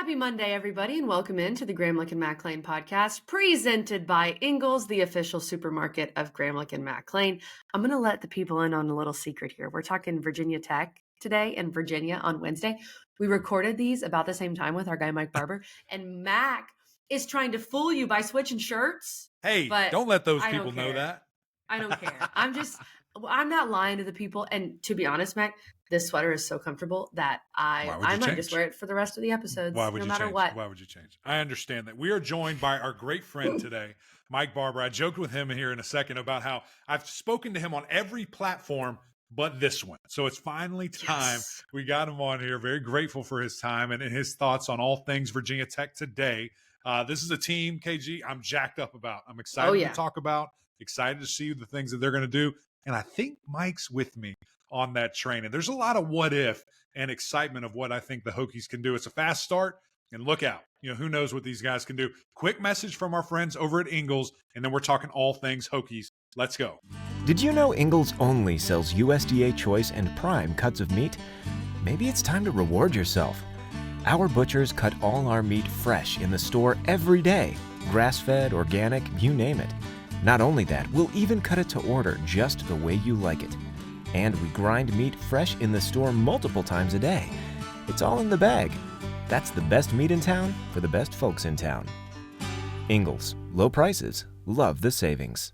Happy Monday, everybody, and welcome into the Gramlich and Mac Lane podcast, presented by Ingles, the official supermarket of Gramlich and Mac Lane. I'm going to let the people in on a little secret here. We're talking Virginia Tech today and Virginia on Wednesday. We recorded these about the same time with our guy, Mike Barber, and Mac is trying to fool you by switching shirts. Hey, but don't let those I people don't know care. that. I don't care. I'm not lying to the people. And to be honest, Mac, this sweater is so comfortable that I might just wear it for the rest of the episodes, no matter what. Why would you change? I understand that. We are joined by our great friend today, Mike Barber. I joked with him here in a second about how I've spoken to him on every platform but this one. So it's finally time. Yes. We got him on here. Very grateful for his time and his thoughts on all things Virginia Tech today. This is a team, KG, I'm jacked up about. I'm excited to talk about, excited to see the things that they're going to do. And I think Mike's with me on that train. And there's a lot of what if and excitement of what I think the Hokies can do. It's a fast start, and look out. Who knows what these guys can do. Quick message from our friends over at Ingles, and then we're talking all things Hokies. Let's go. Did you know Ingles only sells USDA choice and prime cuts of meat? Maybe it's time to reward yourself. Our butchers cut all our meat fresh in the store every day. Grass-fed, organic, you name it. Not only that, we'll even cut it to order just the way you like it. And we grind meat fresh in the store multiple times a day. It's all in the bag. That's the best meat in town for the best folks in town. Ingles, low prices, love the savings.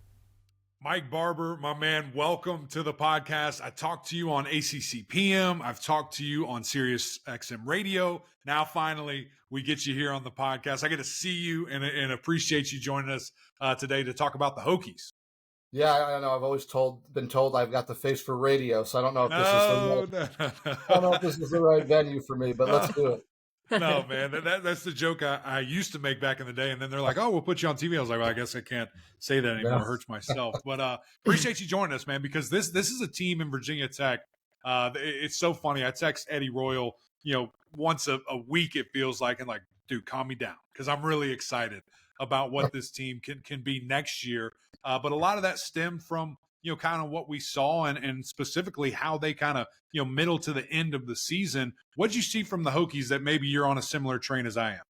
Mike Barber, my man, welcome to the podcast. I talked to you on ACC PM. I've talked to you on Sirius XM Radio. Now, finally, we get you here on the podcast. I get to see you and appreciate you joining us today to talk about the Hokies. Yeah, I know. I've always been told I've got the face for radio, so I don't know if this is the right venue for me, but let's do it. No, man, that's the joke I used to make back in the day. And then they're like, oh, we'll put you on TV. I was like, well, I guess I can't say that anymore. It hurts myself. But appreciate you joining us, man, because this is a team in Virginia Tech. It's so funny. I text Eddie Royal, once a week, it feels like, and like, dude, calm me down, because I'm really excited about what this team can be next year. But a lot of that stemmed from, kind of what we saw and specifically how they kind of, middle to the end of the season. What'd you see from the Hokies that maybe you're on a similar train as I am?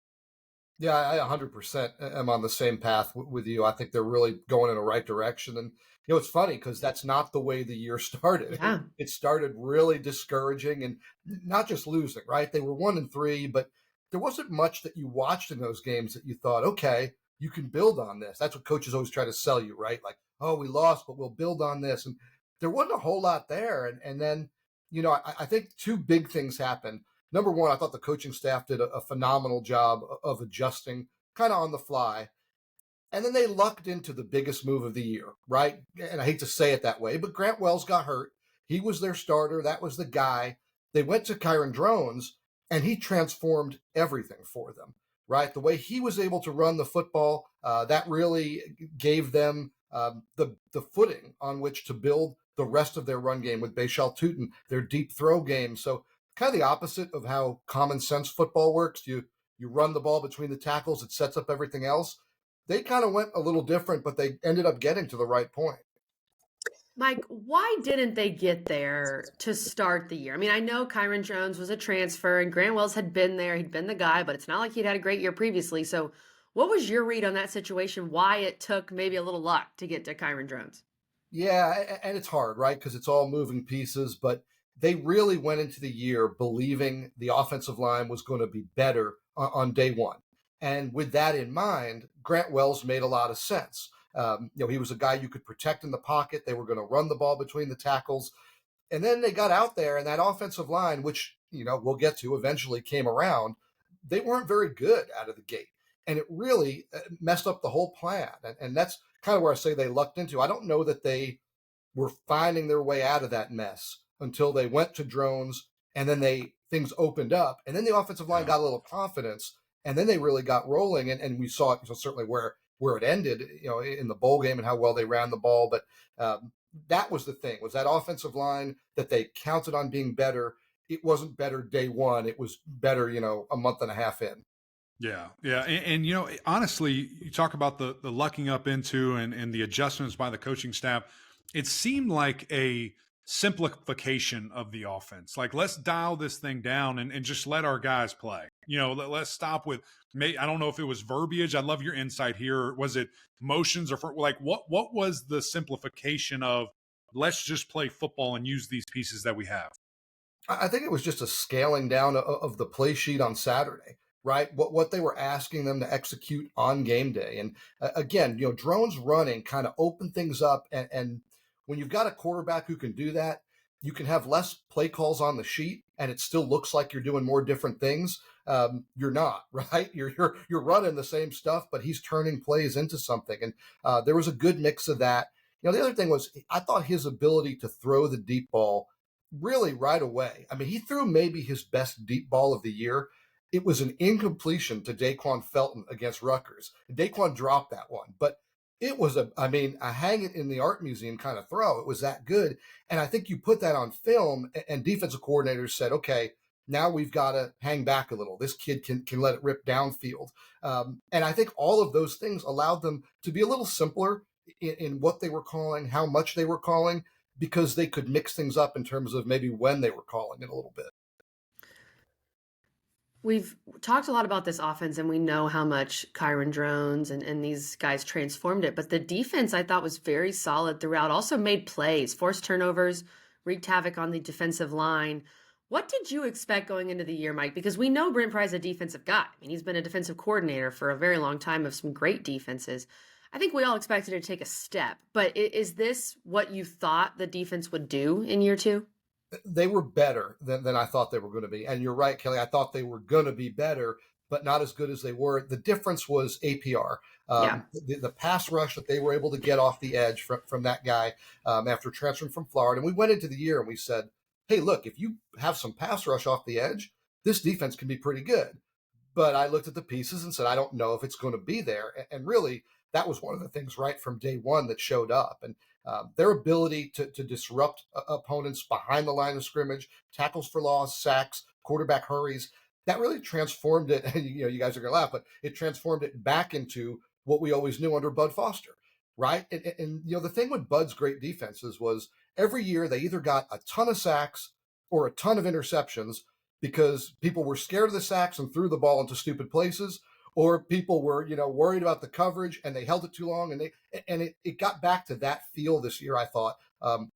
Yeah, I 100% am on the same path with you. I think they're really going in the right direction. And, it's funny because that's not the way the year started. Yeah. It started really discouraging and not just losing, right? They were 1-3, but there wasn't much that you watched in those games that you thought, okay, you can build on this. That's what coaches always try to sell you, right? Like, oh, we lost, but we'll build on this. And there wasn't a whole lot there. And then, I think two big things happened. Number one, I thought the coaching staff did a phenomenal job of adjusting kind of on the fly. And then they lucked into the biggest move of the year, right? And I hate to say it that way, but Grant Wells got hurt. He was their starter. That was the guy. They went to Kyron Drones, and he transformed everything for them, right? The way he was able to run the football, that really gave them the footing on which to build the rest of their run game with Bashal Tutin, their deep throw game. So kind of the opposite of how common sense football works. You run the ball between the tackles, it sets up everything else. They kind of went a little different, but they ended up getting to the right point. Mike, why didn't they get there to start the year? I mean, I know Kyron Jones was a transfer and Grant Wells had been there. He'd been the guy, but it's not like he'd had a great year previously. So what was your read on that situation? Why it took maybe a little luck to get to Kyron Jones? Yeah, and it's hard, right? Because it's all moving pieces, but they really went into the year believing the offensive line was going to be better on day one. And with that in mind, Grant Wells made a lot of sense. He was a guy you could protect in the pocket. They were going to run the ball between the tackles. And then they got out there, and that offensive line, which, we'll get to, eventually came around, they weren't very good out of the gate. And it really messed up the whole plan. And that's kind of where I say they lucked into. I don't know that they were finding their way out of that mess until they went to Drones, and then things opened up. And then the offensive line got a little confidence, and then they really got rolling. And we saw it, certainly where it ended, in the bowl game and how well they ran the ball. But that was the thing, was that offensive line that they counted on being better. It wasn't better day one. It was better, a month and a half in. Yeah. And honestly, you talk about the lucking up into and the adjustments by the coaching staff. It seemed like a simplification of the offense. Like, let's dial this thing down and just let our guys play. Let's stop with, I don't know if it was verbiage. I'd love your insight here. Was it motions or what was the simplification of let's just play football and use these pieces that we have? I think it was just a scaling down of the play sheet on Saturday, right? What they were asking them to execute on game day. And again, drones running kind of open things up. And when you've got a quarterback who can do that, you can have less play calls on the sheet and it still looks like you're doing more different things. You're not, right? You're running the same stuff, but he's turning plays into something. And there was a good mix of that. The other thing was I thought his ability to throw the deep ball really right away. I mean, he threw maybe his best deep ball of the year. It was an incompletion to Daquan Felton against Rutgers. Daquan dropped that one, but it was a hang it in the art museum kind of throw. It was that good. And I think you put that on film and defensive coordinators said, okay, now we've got to hang back a little. This kid can let it rip downfield. And I think all of those things allowed them to be a little simpler in what they were calling, how much they were calling, because they could mix things up in terms of maybe when they were calling it a little bit. We've talked a lot about this offense, and we know how much Kyron Drones and these guys transformed it. But the defense, I thought, was very solid throughout. Also made plays, forced turnovers, wreaked havoc on the defensive line. What did you expect going into the year, Mike? Because we know Brent Pry's a defensive guy. I mean, he's been a defensive coordinator for a very long time of some great defenses. I think we all expected it to take a step. But is this what you thought the defense would do in year two? They were better than I thought they were going to be. And you're right, Kelly. I thought they were going to be better, but not as good as they were. The difference was APR. The pass rush that they were able to get off the edge from that guy after transferring from Florida. And we went into the year and we said, hey, look, if you have some pass rush off the edge, this defense can be pretty good. But I looked at the pieces and said, I don't know if it's going to be there. And really, that was one of the things right from day one that showed up. And their ability to disrupt opponents behind the line of scrimmage, tackles for loss, sacks, quarterback hurries, that really transformed it. And, you guys are going to laugh, but it transformed it back into what we always knew under Bud Foster, right? And the thing with Bud's great defenses was every year they either got a ton of sacks or a ton of interceptions because people were scared of the sacks and threw the ball into stupid places, or people were, worried about the coverage and they held it too long, and it got back to that feel this year. I thought,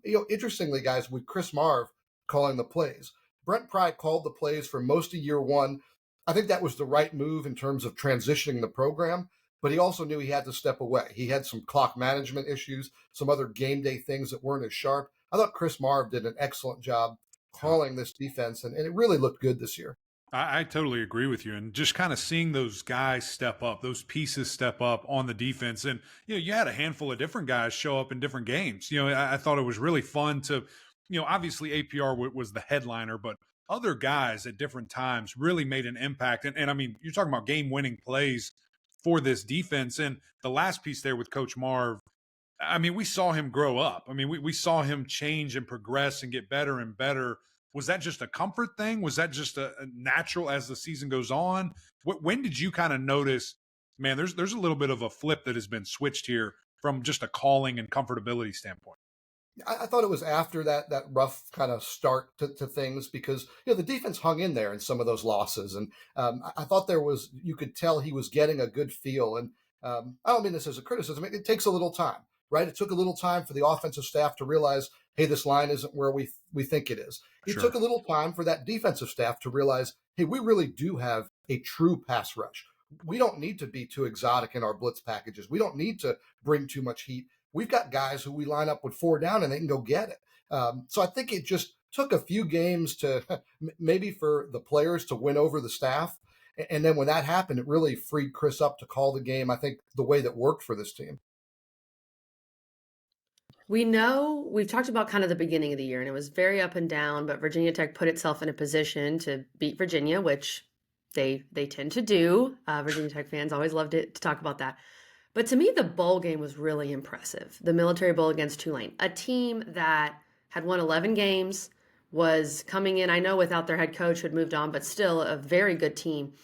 interestingly, guys, with Chris Marv calling the plays, Brent Pry called the plays for most of year one. I think that was the right move in terms of transitioning the program, but he also knew he had to step away. He had some clock management issues, some other game day things that weren't as sharp. I thought Chris Marv did an excellent job calling this defense, and it really looked good this year. I totally agree with you. And just kind of seeing those guys step up, those pieces step up on the defense. And, you had a handful of different guys show up in different games. I thought it was really fun to, obviously APR was the headliner, but other guys at different times really made an impact. And I mean, you're talking about game-winning plays for this defense. And the last piece there with Coach Marv, I mean, we saw him grow up. I mean, we saw him change and progress and get better and better. Was that just a comfort thing? Was that just a natural as the season goes on? When did you kind of notice, man, there's a little bit of a flip that has been switched here from just a calling and comfortability standpoint? I thought it was after that rough kind of start to things because, the defense hung in there in some of those losses. And I thought you could tell he was getting a good feel. And I don't mean this as a criticism. It takes a little time, right? It took a little time for the offensive staff to realize, hey, this line isn't where we think it is. It Sure. took a little time for that defensive staff to realize, hey, we really do have a true pass rush. We don't need to be too exotic in our blitz packages. We don't need to bring too much heat. We've got guys who we line up with 4 down and they can go get it. So I think it just took a few games to maybe for the players to win over the staff. And then when that happened, it really freed Chris up to call the game, I think, the way that worked for this team. We know we've talked about kind of the beginning of the year, and it was very up and down, but Virginia Tech put itself in a position to beat Virginia, which they tend to do. Virginia Tech fans always loved it to talk about that. But to me, the bowl game was really impressive. The Military Bowl against Tulane, a team that had won 11 games, was coming in, I know without their head coach who had moved on, but still a very good team.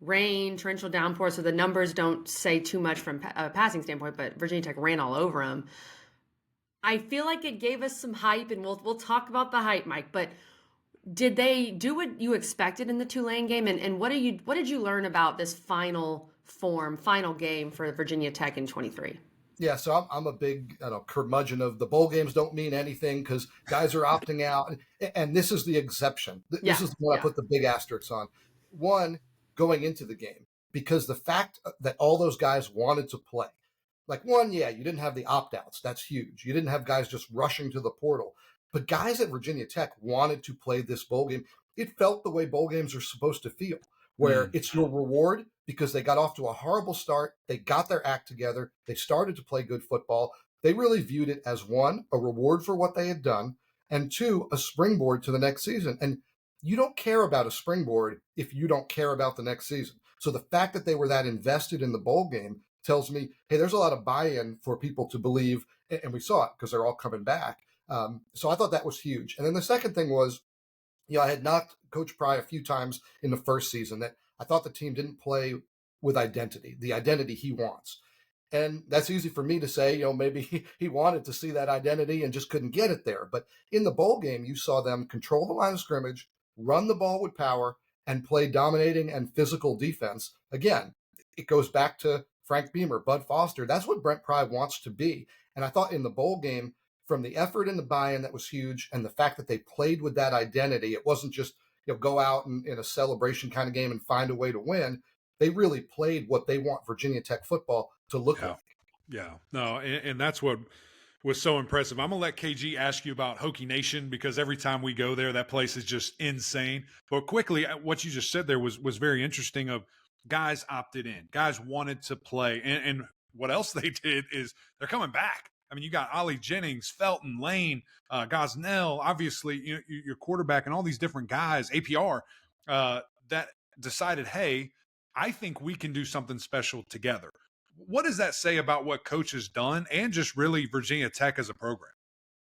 Rain, torrential downpour, so the numbers don't say too much from a passing standpoint, but Virginia Tech ran all over them. I feel like it gave us some hype, and we'll talk about the hype, Mike. But did they do what you expected in the Tulane game? And what did you learn about this final game for Virginia Tech in 23? Yeah, so I'm a big curmudgeon of the bowl games don't mean anything because guys are opting out, and this is the exception. This is the one I put the big asterisks on. One, going into the game, because the fact that all those guys wanted to play, like one, yeah, you didn't have the opt-outs. That's huge. You didn't have guys just rushing to the portal, but guys at Virginia Tech wanted to play this bowl game. It felt the way bowl games are supposed to feel, where it's your reward because they got off to a horrible start. They got their act together. They started to play good football. They really viewed it as one, a reward for what they had done, and two, a springboard to the next season. And you don't care about a springboard if you don't care about the next season. So the fact that they were that invested in the bowl game tells me, hey, there's a lot of buy-in for people to believe, and we saw it because they're all coming back. So I thought that was huge. And then the second thing was, I had knocked Coach Pry a few times in the first season that I thought the team didn't play with identity, the identity he wants. And that's easy for me to say, maybe he wanted to see that identity and just couldn't get it there. But in the bowl game, you saw them control the line of scrimmage, run the ball with power, and play dominating and physical defense. Again, it goes back to Frank Beamer, Bud Foster. That's what Brent Pry wants to be. And I thought in the bowl game, from the effort and the buy-in that was huge, and the fact that they played with that identity, it wasn't just go out in a celebration kind of game and find a way to win. They really played what they want Virginia Tech football to look like. Yeah, no, and that's what was so impressive. I'm going to let KG ask you about Hokie Nation because every time we go there, that place is just insane. But quickly, what you just said there was very interesting of guys opted in. Guys wanted to play. And what else they did is they're coming back. I mean, you got Ollie Jennings, Felton, Lane, Gosnell, obviously, your quarterback and all these different guys, APR, that decided, hey, I think we can do something special together. What does that say about what Coach has done and just really Virginia Tech as a program?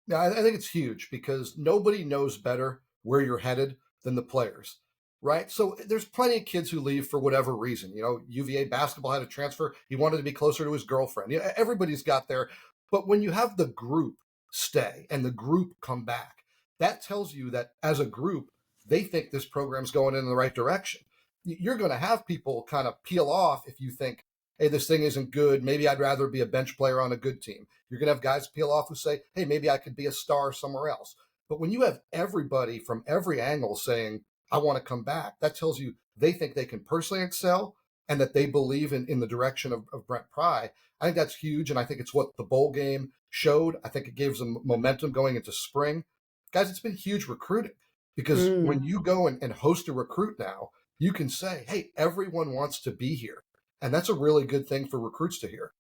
Yeah, I think it's huge because nobody knows better where you're headed than the players, right? So there's plenty of kids who leave for whatever reason. UVA basketball had a transfer. He wanted to be closer to his girlfriend. Everybody's got their. But when you have the group stay and the group come back, that tells you that as a group, they think this program's going in the right direction. You're going to have people kind of peel off if you think, hey, this thing isn't good. Maybe I'd rather be a bench player on a good team. You're going to have guys peel off who say, hey, maybe I could be a star somewhere else. But when you have everybody from every angle saying, I want to come back, that tells you they think they can personally excel and that they believe in the direction of Brent Pry. I think that's huge, and I think it's what the bowl game showed. I think it gives them momentum going into spring. Guys, it's been huge recruiting because when you go and host a recruit now, you can say, hey, everyone wants to be here. And that's a really good thing for recruits to hear.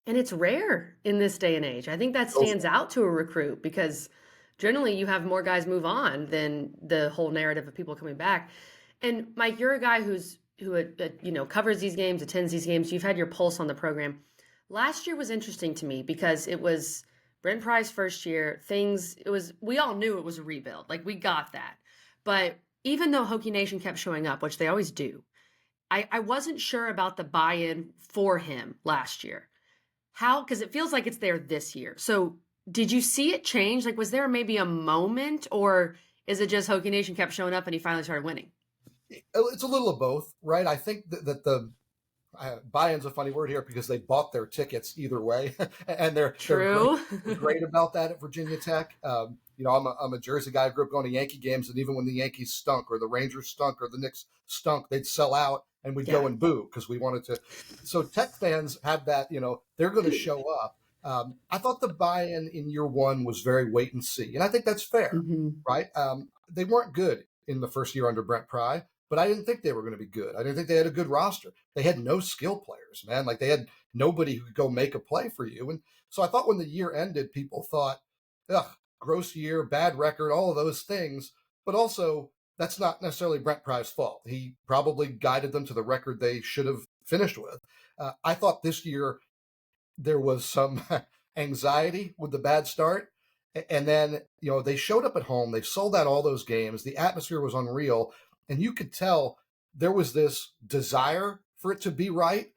And it's rare in this day and age. I think that stands out to a recruit because generally you have more guys move on than the whole narrative of people coming back. And Mike, you're a guy who covers these games, attends these games. You've had your pulse on the program. Last year was interesting to me because it was Brent Pry's first year. We all knew it was a rebuild. Like, we got that. But even though Hokie Nation kept showing up, which they always do, I wasn't sure about the buy-in for him last year. How? Because it feels like it's there this year. So did you see it change? Like, was there maybe a moment, or is it just Hokie Nation kept showing up and he finally started winning? It's a little of both, right? I think that the buy-in's a funny word here because they bought their tickets either way, and they're great about that at Virginia Tech. I'm a Jersey guy. I grew up going to Yankee games, and even when the Yankees stunk or the Rangers stunk or the Knicks stunk, they'd sell out and we'd go and boo because we wanted to. So Tech fans have that, they're going to show up. I thought the buy-in in year one was very wait and see, and I think that's fair, right? They weren't good in the first year under Brent Pry, but I didn't think they were going to be good. I didn't think they had a good roster. They had no skill players, man. Like, they had nobody who could go make a play for you. And so I thought when the year ended, people thought, ugh, gross year, bad record, all of those things. But also, that's not necessarily Brent Pry's fault. He probably guided them to the record they should have finished with. I thought this year there was some anxiety with the bad start. And then, they showed up at home. They sold out all those games. The atmosphere was unreal. And you could tell there was this desire for it to be right.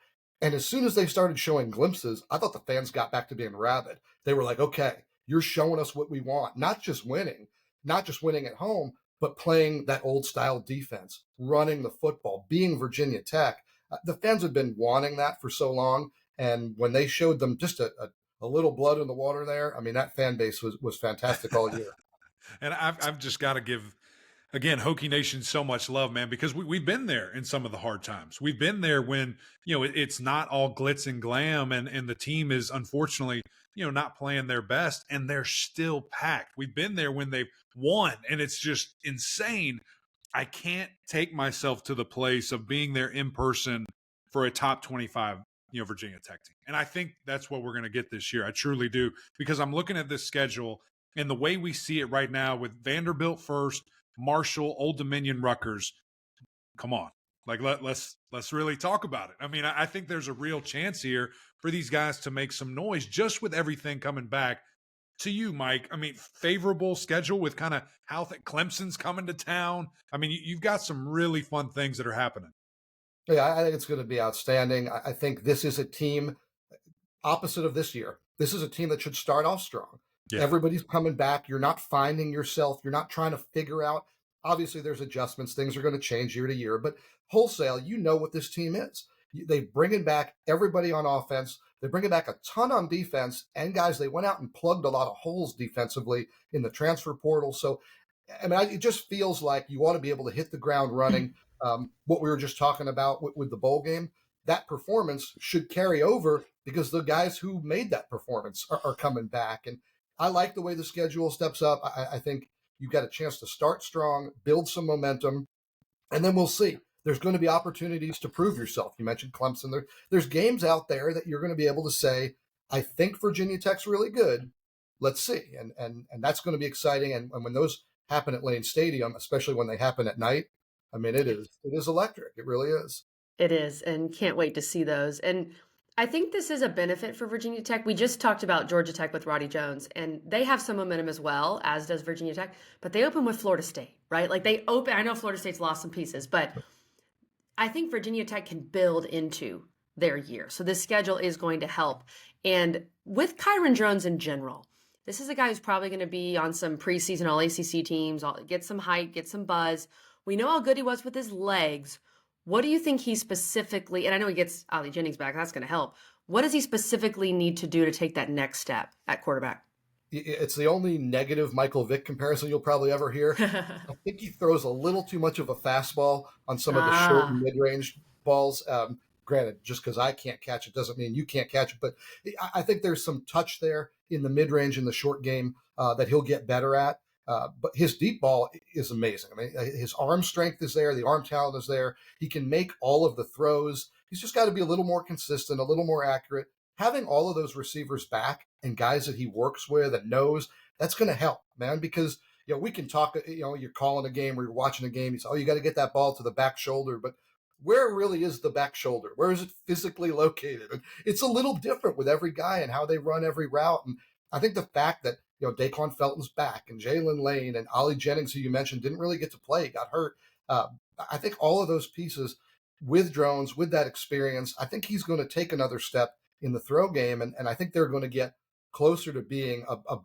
And as soon as they started showing glimpses, I thought the fans got back to being rabid. They were like, okay, you're showing us what we want, not just winning at home, but playing that old style defense, running the football, being Virginia Tech. The fans have been wanting that for so long. And when they showed them just a little blood in the water there, I mean, that fan base was fantastic all year. And I've just got to give, again, Hokie Nation so much love, man, because we've been there in some of the hard times. We've been there when, it's not all glitz and glam and the team is unfortunately, not playing their best and they're still packed. We've been there when they've won and it's just insane. I can't take myself to the place of being there in person for a top 25, Virginia Tech team. And I think that's what we're going to get this year. I truly do, because I'm looking at this schedule and the way we see it right now with Vanderbilt first, Marshall, Old Dominion, Rutgers. Come on. Like let's really talk about it. I mean, I think there's a real chance here for these guys to make some noise just with everything coming back. To you, Mike, I mean, favorable schedule with kind of how Clemson's coming to town. I mean, you've got some really fun things that are happening. Yeah, I think it's going to be outstanding. I think this is a team opposite of this year. This is a team that should start off strong. Yeah. Everybody's coming back. You're not finding yourself. You're not trying to figure out. Obviously, there's adjustments. Things are going to change year to year. But wholesale, you know what this team is. They're bringing back everybody on offense. They're bringing back a ton on defense. And, guys, they went out and plugged a lot of holes defensively in the transfer portal. So, I mean, it just feels like you ought to be able to hit the ground running. What we were just talking about with the bowl game, that performance should carry over because the guys who made that performance are coming back. And I like the way the schedule steps up. I think you've got a chance to start strong, build some momentum, and then we'll see. There's going to be opportunities to prove yourself. You mentioned Clemson. There's games out there that you're going to be able to say, I think Virginia Tech's really good. Let's see. And that's going to be exciting. And when those happen at Lane Stadium, especially when they happen at night, I mean, it is electric. It really is. It is, and can't wait to see those. And I think this is a benefit for Virginia Tech. We just talked about Georgia Tech with Roddy Jones, and they have some momentum as well, as does Virginia Tech, but they open with Florida State, right? Like I know Florida State's lost some pieces, but I think Virginia Tech can build into their year. So this schedule is going to help. And with Kyron Jones in general, this is a guy who's probably going to be on some preseason all ACC teams, get some hype, get some buzz. We know how good he was with his legs. What do you think he specifically, and I know he gets Ali Jennings back, that's going to help. What does he specifically need to do to take that next step at quarterback? It's the only negative Michael Vick comparison you'll probably ever hear. I think he throws a little too much of a fastball on some of the short and mid-range balls. Granted, just because I can't catch it doesn't mean you can't catch it. But I think there's some touch there in the mid-range in the short game that he'll get better at. But his deep ball is amazing. I mean, his arm strength is there. The arm talent is there. He can make all of the throws. He's just got to be a little more consistent, a little more accurate. Having all of those receivers back and guys that he works with and knows, that's going to help, man, because, we can talk, you're calling a game or you're watching a game. You say, you got to get that ball to the back shoulder. But where really is the back shoulder? Where is it physically located? And it's a little different with every guy and how they run every route. And I think the fact that, Daquan Felton's back and Jalen Lane and Ali Jennings, who you mentioned, didn't really get to play, got hurt. I think all of those pieces with Jones, with that experience, I think he's going to take another step in the throw game. And I think they're going to get closer to being a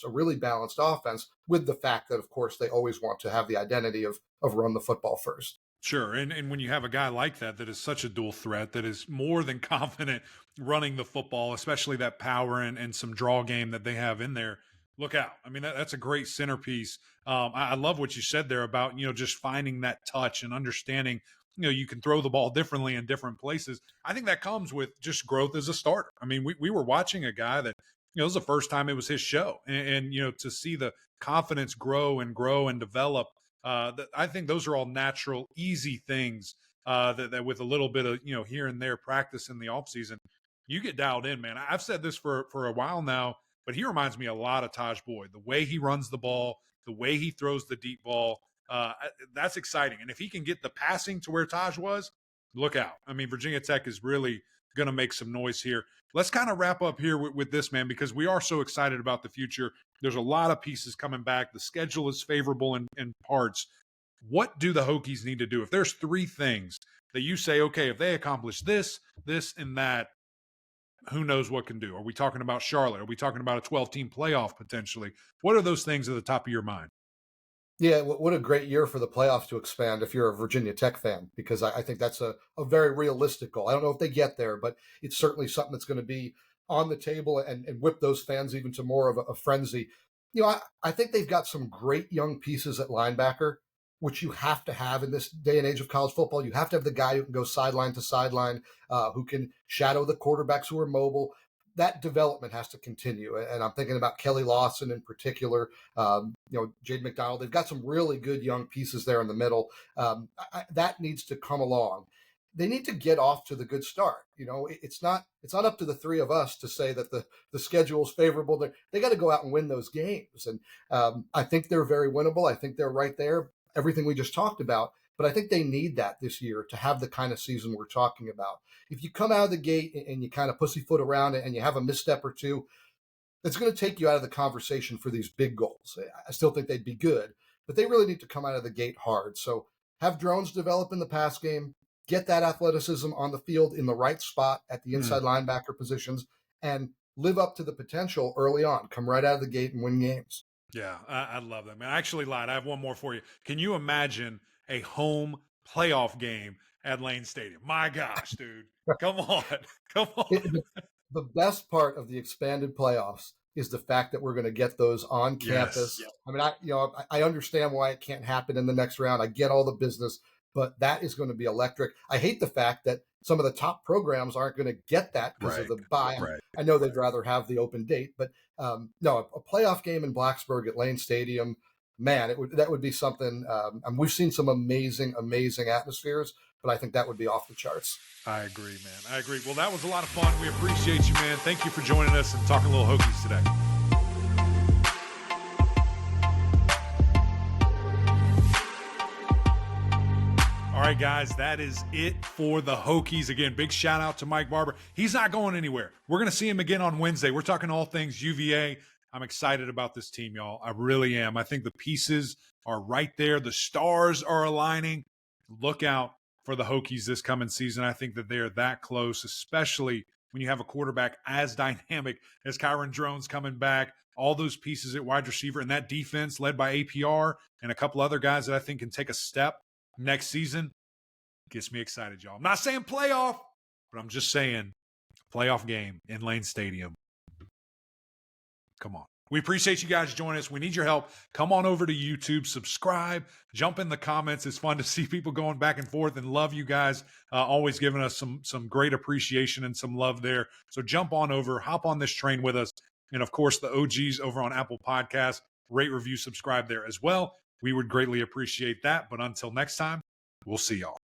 really balanced offense, with the fact that, of course, they always want to have the identity of run the football first. Sure. And when you have a guy like that is such a dual threat, that is more than confident running the football, especially that power and some draw game that they have in there, look out. I mean, that's a great centerpiece. I love what you said there about, just finding that touch and understanding, you can throw the ball differently in different places. I think that comes with just growth as a starter. I mean, we were watching a guy that, it was the first time it was his show. And to see the confidence grow and develop, I think those are all natural, easy things that with a little bit of, here and there practice in the offseason, you get dialed in, man. I've said this for a while now, but he reminds me a lot of Taj Boyd. The way he runs the ball, the way he throws the deep ball, that's exciting. And if he can get the passing to where Taj was, look out. I mean, Virginia Tech is really going to make some noise here. Let's kind of wrap up here with this, man, because we are so excited about the future. There's a lot of pieces coming back. The schedule is favorable in parts. What do the Hokies need to do? If there's three things that you say, okay, if they accomplish this, and that, who knows what can do? Are we talking about Charlotte? Are we talking about a 12-team playoff potentially? What are those things at the top of your mind? Yeah, what a great year for the playoffs to expand if you're a Virginia Tech fan, because I think that's a very realistic goal. I don't know if they get there, but it's certainly something that's going to be on the table and whip those fans even to more of a frenzy. I think they've got some great young pieces at linebacker, which you have to have in this day and age of college football. You have to have the guy who can go sideline to sideline, who can shadow the quarterbacks who are mobile. That development has to continue. And I'm thinking about Kelly Lawson in particular, Jade McDonald. They've got some really good young pieces there in the middle. That needs to come along. They need to get off to the good start. It's not up to the three of us to say that the schedule is favorable. They got to go out and win those games. And I think they're very winnable. I think they're right there. Everything we just talked about. But I think they need that this year to have the kind of season we're talking about. If you come out of the gate and you kind of pussyfoot around it and you have a misstep or two, it's going to take you out of the conversation for these big goals. I still think they'd be good, but they really need to come out of the gate hard. So have drones develop in the pass game, get that athleticism on the field in the right spot at the inside linebacker positions, and live up to the potential early on. Come right out of the gate and win games. Yeah, I love that, man. I actually lied. I have one more for you. Can you imagine a home playoff game at Lane Stadium? My gosh, dude. Come on. Come on. The best part of the expanded playoffs is the fact that we're going to get those on campus. Yes. I mean, I understand why it can't happen in the next round. I get all the business, but that is going to be electric. I hate the fact that some of the top programs aren't going to get that because of the bye. Right. I know they'd rather have the open date, but no, a playoff game in Blacksburg at Lane Stadium, man, that would be something. We've seen some amazing atmospheres, but I think that would be off the charts. I agree, man. I agree. Well, that was a lot of fun. We appreciate you, man. Thank you for joining us and talking a little Hokies today. All right, guys, that is it for the Hokies. Again, big shout out to Mike Barber. He's not going anywhere. We're going to see him again on Wednesday. We're talking all things UVA. I'm excited about this team, y'all. I really am. I think the pieces are right there. The stars are aligning. Look out for the Hokies this coming season. I think that they are that close, especially when you have a quarterback as dynamic as Kyron Drones coming back, all those pieces at wide receiver, and that defense led by APR and a couple other guys that I think can take a step next season. Gets me excited, y'all. I'm not saying playoff, but I'm just saying playoff game in Lane Stadium. Come on. We appreciate you guys joining us. We need your help. Come on over to YouTube, subscribe, jump in the comments. It's fun to see people going back and forth, and love you guys always giving us some great appreciation and some love there. So jump on over, hop on this train with us. And of course, the OGs over on Apple Podcasts, rate, review, subscribe there as well. We would greatly appreciate that. But until next time, we'll see y'all.